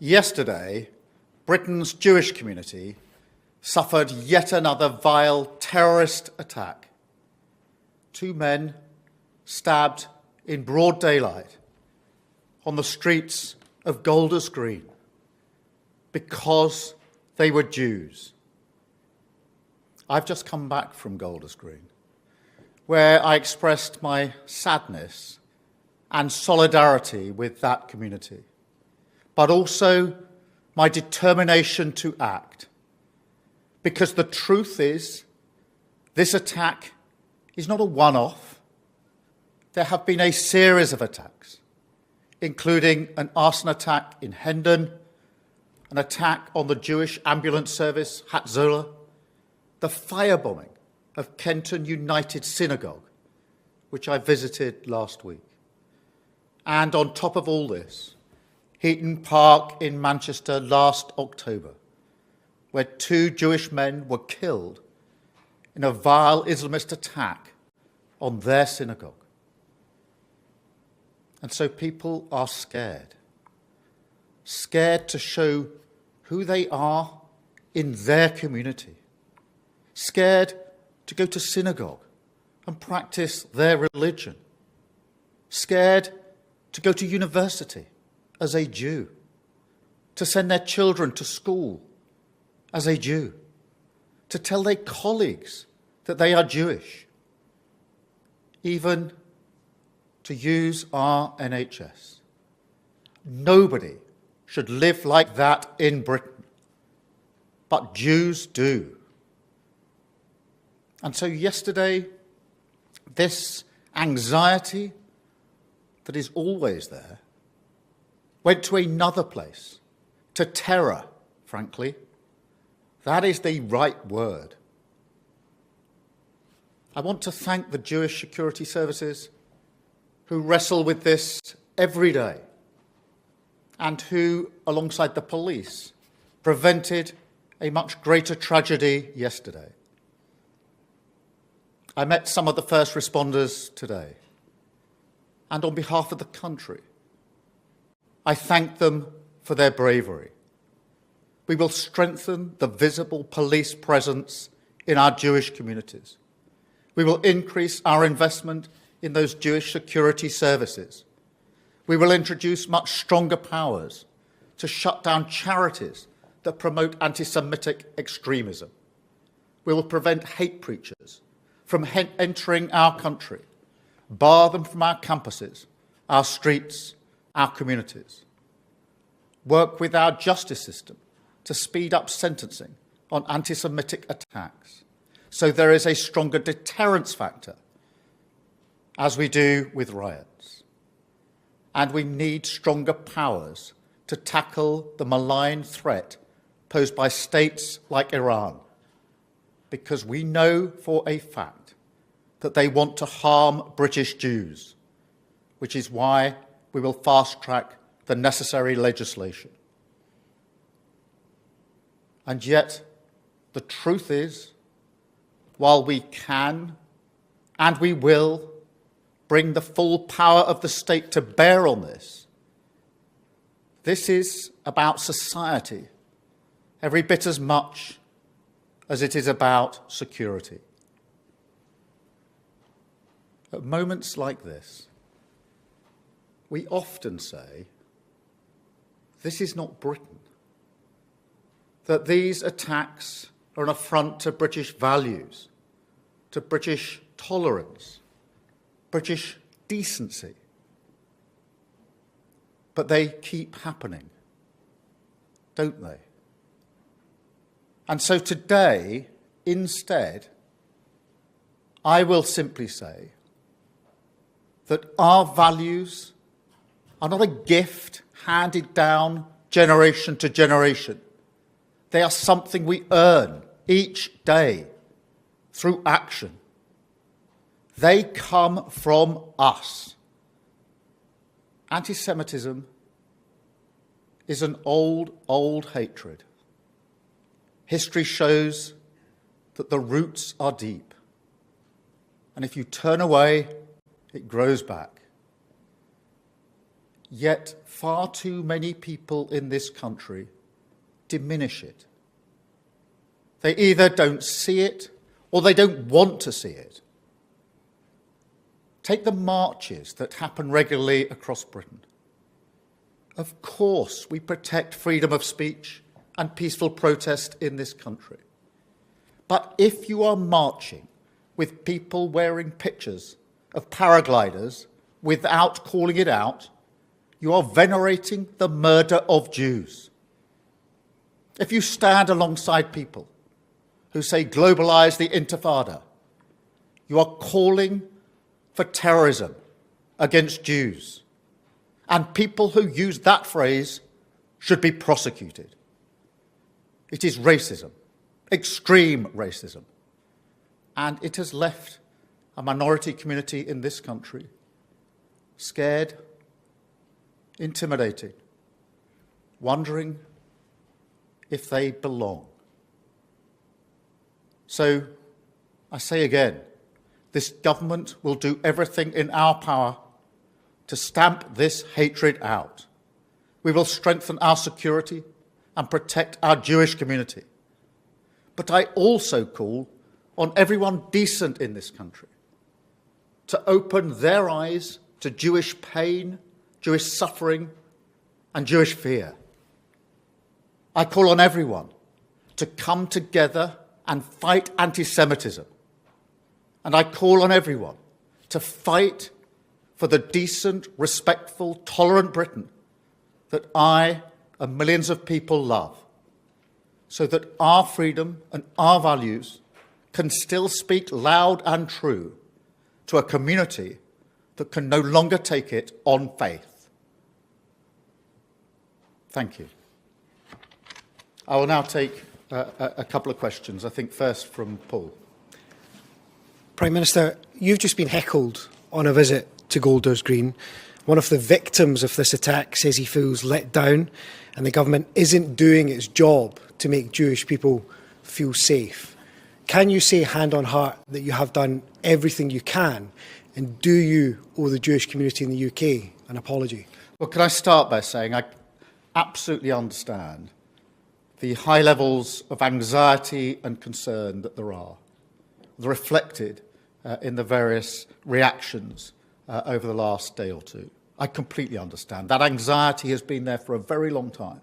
Yesterday, Britain's Jewish community suffered yet another vile terrorist attack. 2 men stabbed in broad daylight on the streets of Golders Green because they were Jews. I've just come back from Golders Green, where I expressed my sadness and solidarity with that community, but also my determination to act. Because the truth is, this attack is not a one-off. There have been a series of attacks, including an arson attack in Hendon, an attack on the Jewish ambulance service, Hatzolah, the firebombing of Kenton United Synagogue, which I visited last week. And on top of all this, Heaton Park in Manchester last October, where 2 Jewish men were killed in a vile Islamist attack on their synagogue. And so people are scared to show who they are in their community, scared to go to synagogue and practice their religion, scared to go to university as a Jew, to send their children to school as a Jew, to tell their colleagues that they are Jewish, even to use our NHS. Nobody should live like that in Britain, but Jews do. And so yesterday, this anxiety that is always there went to another place, to terror, frankly. That is the right word. I want to thank the Jewish security services who wrestle with this every day and who, alongside the police, prevented a much greater tragedy yesterday. I met some of the first responders today, and on behalf of the country, I thank them for their bravery. We will strengthen the visible police presence in our Jewish communities. We will increase our investment in those Jewish security services. We will introduce much stronger powers to shut down charities that promote anti-Semitic extremism. We will prevent hate preachers from entering our country, bar them from our campuses, our streets, our communities. Work with our justice system to speed up sentencing on anti-Semitic attacks, so there is a stronger deterrence factor, as we do with riots. And we need stronger powers to tackle the malign threat posed by states like Iran, because we know for a fact that they want to harm British Jews, which is why we will fast-track the necessary legislation. And yet, the truth is, while we can and we will bring the full power of the state to bear on this, this is about society every bit as much as it is about security. At moments like this, we often say, this is not Britain, that these attacks are an affront to British values, to British tolerance, British decency. But they keep happening, don't they? And so today, instead, I will simply say that our values are not a gift handed down generation to generation. They are something we earn each day through action. They come from us. Anti-Semitism is an old hatred. History shows that the roots are deep. And if you turn away, it grows back. yet far too many people in this country diminish it. They either don't see it or they don't want to see it. Take the marches that happen regularly across Britain. Of course, we protect freedom of speech and peaceful protest in this country. But if you are marching with people wearing pictures of paragliders without calling it out, you are venerating the murder of Jews. If you stand alongside people who say globalise the Intifada, you are calling for terrorism against Jews. And people who use that phrase should be prosecuted. It is racism, extreme racism. And it has left a minority community in this country scared, intimidated, wondering if they belong. So I say again, this government will do everything in our power to stamp this hatred out. We will strengthen our security and protect our Jewish community. But I also call on everyone decent in this country to open their eyes to Jewish pain, Jewish suffering, and Jewish fear. I call on everyone to come together and fight anti-Semitism. And I call on everyone to fight for the decent, respectful, tolerant Britain that I and millions of people love, so that our freedom and our values can still speak loud and true to a community that can no longer take it on faith. Thank you. I will now take a couple of questions. I think first from Paul. Prime Minister, you've just been heckled on a visit to Golders Green. One of the victims of this attack says he feels let down and the government isn't doing its job to make Jewish people feel safe. Can you say hand on heart that you have done everything you can, and do you owe the Jewish community in the UK an apology? Well, can I start by saying I absolutely understand the high levels of anxiety and concern that there are. They're reflected in the various reactions over the last day or two. I completely understand. That anxiety has been there for a very long time.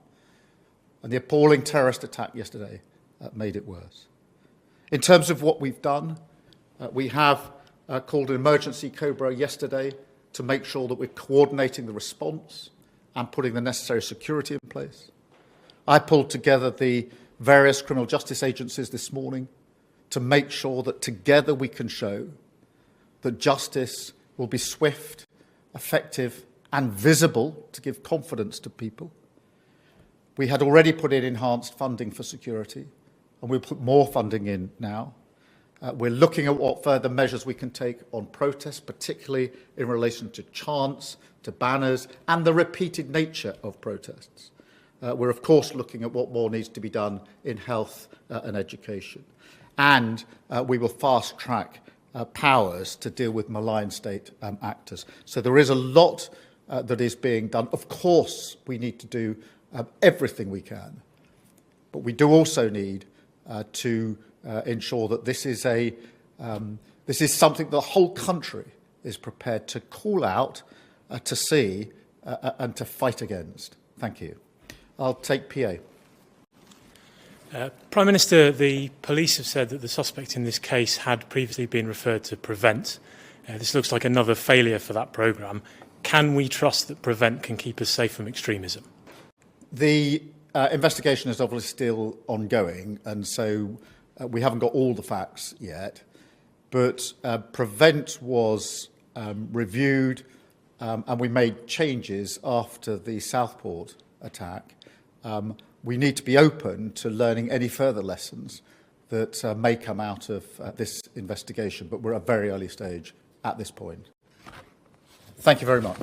And the appalling terrorist attack yesterday made it worse. In terms of what we've done, we have called an emergency COBRA yesterday to make sure that we're coordinating the response and putting the necessary security in place. I pulled together the various criminal justice agencies this morning to make sure that together we can show that justice will be swift, effective and visible to give confidence to people. We had already put in enhanced funding for security, and we'll put more funding in now. We're looking at what further measures we can take on protests, particularly in relation to chants, to banners, and the repeated nature of protests. We're, of course, looking at what more needs to be done in health and education. And we will fast-track powers to deal with malign state actors. So there is a lot that is being done. Of course, we need to do everything we can. But we do also need to ensure that this is something the whole country is prepared to call out, to see, and to fight against. Thank you. I'll take PA. Prime Minister, the police have said that the suspect in this case had previously been referred to PREVENT. This looks like another failure for that programme. Can we trust that PREVENT can keep us safe from extremism? The investigation is obviously still ongoing, and so we haven't got all the facts yet. But PREVENT was reviewed, and we made changes after the Southport attack. We need to be open to learning any further lessons that may come out of this investigation, but we're at a very early stage at this point. Thank you very much.